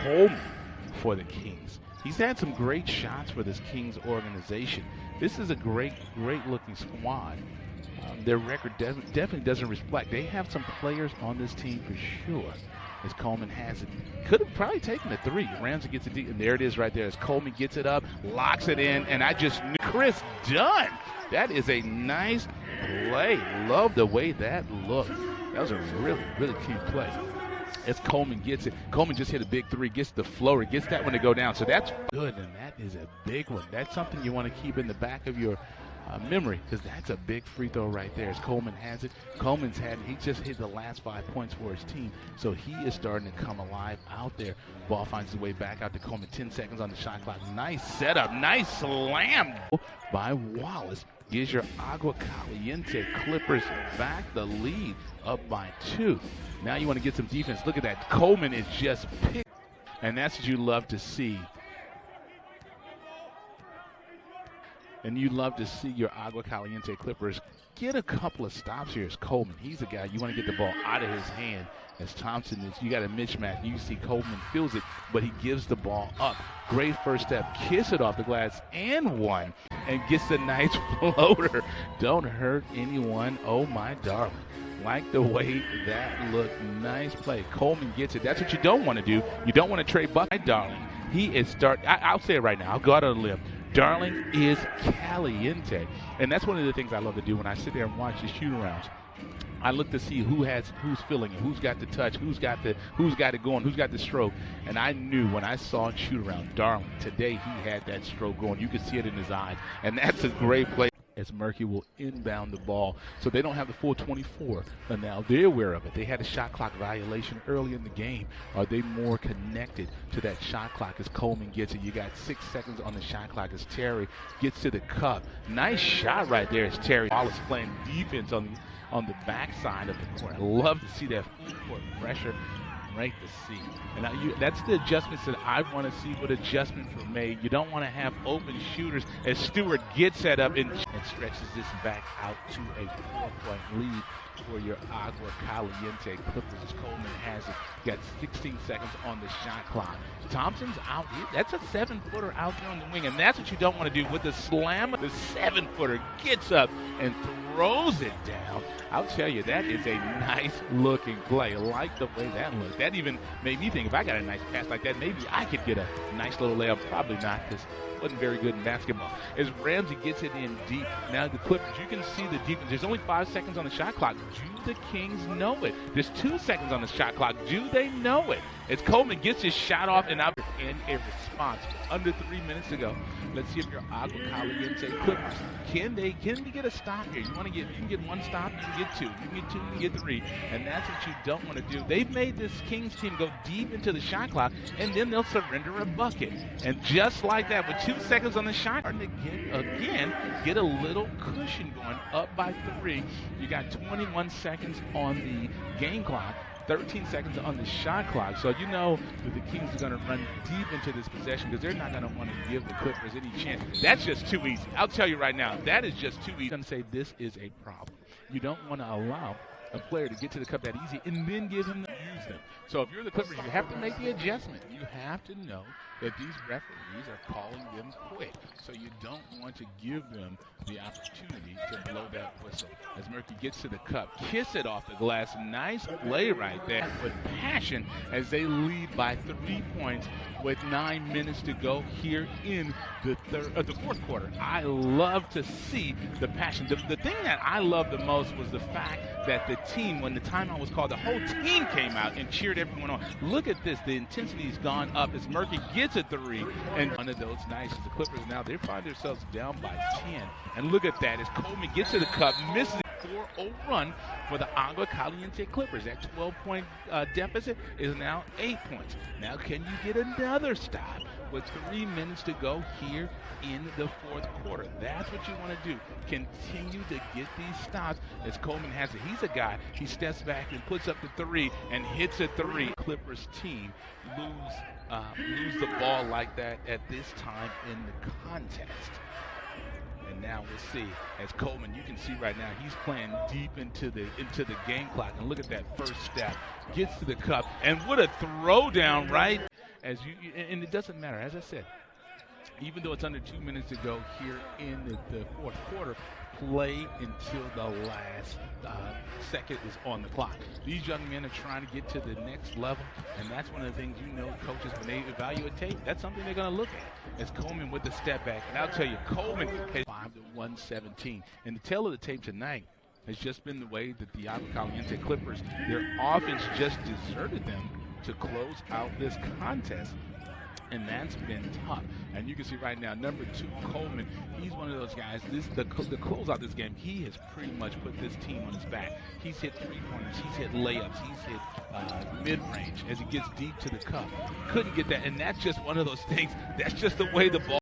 Coleman for the Kings. He's had some great shots for this Kings organization. This is a great looking squad. Their record definitely doesn't reflect. They have some players on this team for sure. As Coleman has it, could have probably taken the three. Ramsey gets it deep, and there it is right there. As Coleman gets it up, locks it in, and I just knew Chris Dunn. That is a nice play. Love the way that looked. That was a really key play. As Coleman gets it, Coleman just hit a big three, gets the floater, gets that one to go down. So that's good, and that is a big one. That's something you want to keep in the back of your memory, because that's a big free throw right there. As Coleman has it, he just hit the last 5 points for his team, so he is starting to come alive out there. Ball finds his way back out to Coleman. 10 seconds on the shot clock. Nice setup, nice slam by Wallace. Gives your Agua Caliente Clippers back the lead, up by 2. Now you want to get some defense. Look at that. Coleman is just picked, and that's what you love to see. And you love to see your Agua Caliente Clippers get a couple of stops here as Coleman. He's a guy you want to get the ball out of his hand. As Thompson is, you got a mismatch. You see Coleman feels it, but he gives the ball up. Great first step. Kiss it off the glass and one. And gets a nice floater. Don't hurt anyone. Oh, my darling. Like the way that looked. Nice play. Coleman gets it. That's what you don't want to do. You don't want to trade Buck. My darling. He is I'll say it right now. I'll go out on a limb. Darling is caliente. And that's one of the things I love to do when I sit there and watch the shoot-arounds. I look to see who's feeling it, who's got the touch, who's got it going, who's got the stroke. And I knew when I saw it shoot around, Darling, today he had that stroke going. You could see it in his eyes. And that's a great play. As Murphy will inbound the ball. So they don't have the full 24, and now they're aware of it. They had a shot clock violation early in the game. Are they more connected to that shot clock as Coleman gets it? You got 6 seconds on the shot clock as Terry gets to the cup. Nice shot right there as Terry Wallace playing defense on the backside of the court. I love to see that full court pressure. Right to see. And that's the adjustments that I want to see. What adjustments were made. You don't want to have open shooters as Stewart gets set up and stretches this back out to a 4-point lead for your Agua Caliente Clippers as Coleman has it. Got 16 seconds on the shot clock. Thompson's out here. That's a 7-footer out there on the wing, and that's what you don't want to do. With the slam, the 7-footer gets up and throws it down. I'll tell you, that is a nice-looking play. I like the way that looks. That even made me think, if I got a nice pass like that, maybe I could get a nice little layup. Probably not, because wasn't very good in basketball. As Ramsey gets it in deep. Now the Clippers, you can see the defense. There's only 5 seconds on the shot clock. Do the Kings know it? There's 2 seconds on the shot clock. Do they know it? As Coleman gets his shot off and out in a response under 3 minutes to go. Let's see if your Agua Caliente Clippers can they get a stop here? You can get 1 stop, you can get 2, you can get 2, you can get 3, and that's what you don't want to do. They've made this Kings team go deep into the shot clock, and then they'll surrender a bucket. And just like that, with 2 seconds on the shot, starting to get a little cushion going, up by 3. You got 21 seconds on the game clock. 13 seconds on the shot clock. So you know that the Kings are going to run deep into this possession because they're not going to want to give the Clippers any chance. That's just too easy. I'll tell you right now, that is just too easy. I'm going to say this is a problem. You don't want to allow a player to get to the cup that easy and then give him to use them. So if you're the Clippers, you have to make the adjustment. You have to know that these referees are calling them quick. So you don't want to give them the opportunity to blow that whistle. As Murphy gets to the cup, kiss it off the glass. Nice play right there with passion as they lead by 3 points with 9 minutes to go here in the fourth quarter. I love to see the passion. The thing that I loved the most was the fact that the team, when the timeout was called, the whole team came out and cheered everyone on. Look at this. The intensity's gone up as Murphy gets a 3. And one of those nights, the Clippers now, they find themselves down by 10. And look at that as Coleman gets to the cup, misses it. 4-0 run for the Agua Caliente Clippers. That 12-point deficit is now 8 points. Now can you get another stop with 3 minutes to go here in the fourth quarter? That's what you want to do. Continue to get these stops as Coleman has it. He's a guy, he steps back and puts up the 3 and hits a 3. Clippers team lose the ball like that at this time in the contest. And now we'll see as Coleman, you can see right now, he's playing deep into the game clock. And look at that first step. Gets to the cup. And what a throwdown, right? and it doesn't matter. As I said, even though it's under 2 minutes to go here in the fourth quarter, play until the last second is on the clock. These young men are trying to get to the next level, and that's one of the things coaches, when they evaluate tape, that's something they're going to look at. As Coleman with the step back, and I'll tell you, Coleman has 5-1-17. And the tail of the tape tonight has just been the way that the Agua Caliente Clippers, their offense just deserted them to close out this contest. And that's been tough. And you can see right now, number 2, Coleman, he's one of those guys, the close out this game, he has pretty much put this team on his back. He's hit three-pointers, he's hit layups, he's hit mid-range as he gets deep to the cup. Couldn't get that, and that's just one of those things, that's just the way the ball